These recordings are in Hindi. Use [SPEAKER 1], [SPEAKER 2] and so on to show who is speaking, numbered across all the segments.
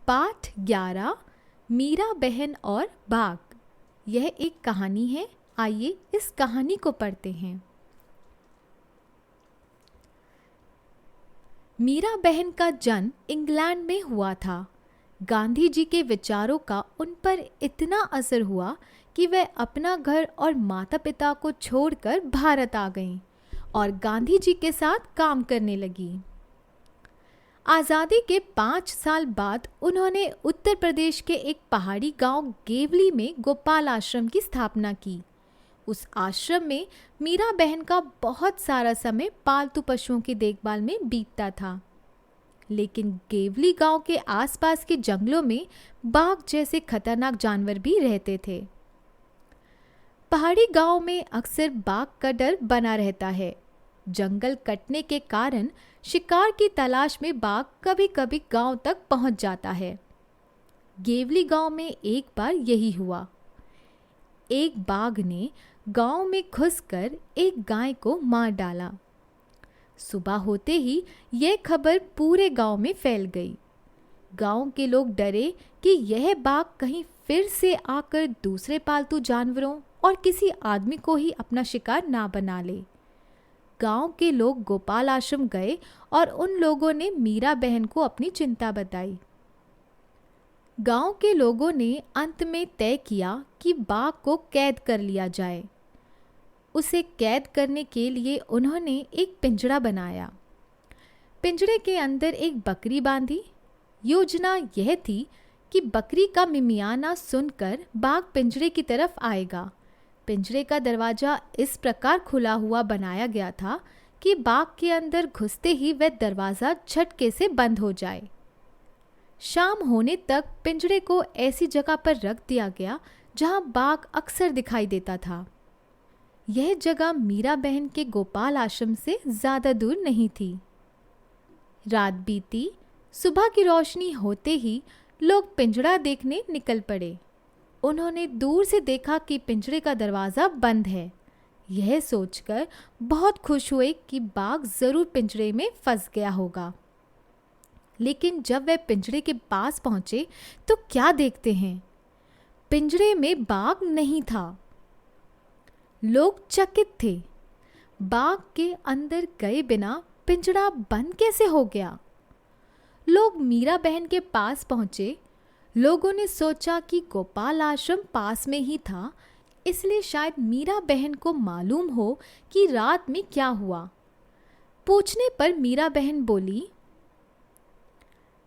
[SPEAKER 1] पाठ 11 मीरा बहन और बाघ। यह एक कहानी है। आइए इस कहानी को पढ़ते हैं। मीरा बहन का जन्म इंग्लैंड में हुआ था। गांधी जी के विचारों का उन पर इतना असर हुआ कि वह अपना घर और माता पिता को छोड़कर भारत आ गईं और गांधी जी के साथ काम करने लगी। आज़ादी के 5 साल बाद उन्होंने उत्तर प्रदेश के एक पहाड़ी गांव गेवली में गोपाल आश्रम की स्थापना की। उस आश्रम में मीरा बहन का बहुत सारा समय पालतू पशुओं की देखभाल में बीतता था। लेकिन गेवली गांव के आसपास के जंगलों में बाघ जैसे खतरनाक जानवर भी रहते थे। पहाड़ी गांव में अक्सर बाघ का डर बना रहता है। जंगल कटने के कारण शिकार की तलाश में बाघ कभी कभी गांव तक पहुंच जाता है। गेवली गांव में एक बार यही हुआ। एक बाघ ने गांव में घुसकर एक गाय को मार डाला। सुबह होते ही यह खबर पूरे गांव में फैल गई। गांव के लोग डरे कि यह बाघ कहीं फिर से आकर दूसरे पालतू जानवरों और किसी आदमी को ही अपना शिकार ना बना ले। गांव के लोग गोपाल आश्रम गए और उन लोगों ने मीरा बहन को अपनी चिंता बताई। गांव के लोगों ने अंत में तय किया कि बाघ को कैद कर लिया जाए। उसे कैद करने के लिए उन्होंने एक पिंजरा बनाया। पिंजरे के अंदर एक बकरी बांधी। योजना यह थी कि बकरी का मिमियाना सुनकर बाघ पिंजरे की तरफ आएगा। पिंजरे का दरवाज़ा इस प्रकार खुला हुआ बनाया गया था कि बाघ के अंदर घुसते ही वह दरवाज़ा झटके से बंद हो जाए। शाम होने तक पिंजरे को ऐसी जगह पर रख दिया गया जहां बाघ अक्सर दिखाई देता था। यह जगह मीरा बहन के गोपाल आश्रम से ज़्यादा दूर नहीं थी। रात बीती। सुबह की रोशनी होते ही लोग पिंजरा देखने निकल पड़े। उन्होंने दूर से देखा कि पिंजरे का दरवाज़ा बंद है। यह सोचकर बहुत खुश हुए कि बाघ ज़रूर पिंजरे में फंस गया होगा। लेकिन जब वह पिंजरे के पास पहुँचे तो क्या देखते हैं, पिंजरे में बाघ नहीं था। लोग चकित थे। बाघ के अंदर गए बिना पिंजरा बंद कैसे हो गया? लोग मीरा बहन के पास पहुँचे। लोगों ने सोचा कि गोपाल आश्रम पास में ही था, इसलिए शायद मीरा बहन को मालूम हो कि रात में क्या हुआ। पूछने पर मीरा बहन बोली,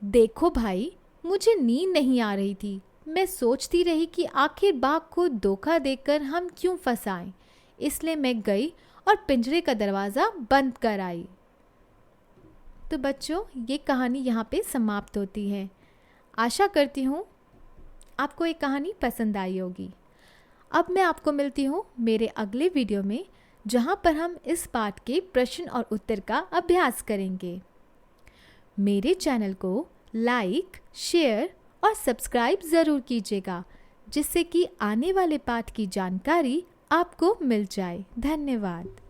[SPEAKER 1] देखो भाई, मुझे नींद नहीं आ रही थी। मैं सोचती रही कि आखिर बाघ को धोखा देकर हम क्यों फंसाएं, इसलिए मैं गई और पिंजरे का दरवाज़ा बंद कर आई। तो बच्चों, ये कहानी यहाँ पे समाप्त होती है। आशा करती हूँ आपको ये कहानी पसंद आई होगी। अब मैं आपको मिलती हूँ मेरे अगले वीडियो में, जहाँ पर हम इस पाठ के प्रश्न और उत्तर का अभ्यास करेंगे। मेरे चैनल को लाइक, शेयर और सब्सक्राइब ज़रूर कीजिएगा, जिससे कि आने वाले पाठ की जानकारी आपको मिल जाए। धन्यवाद।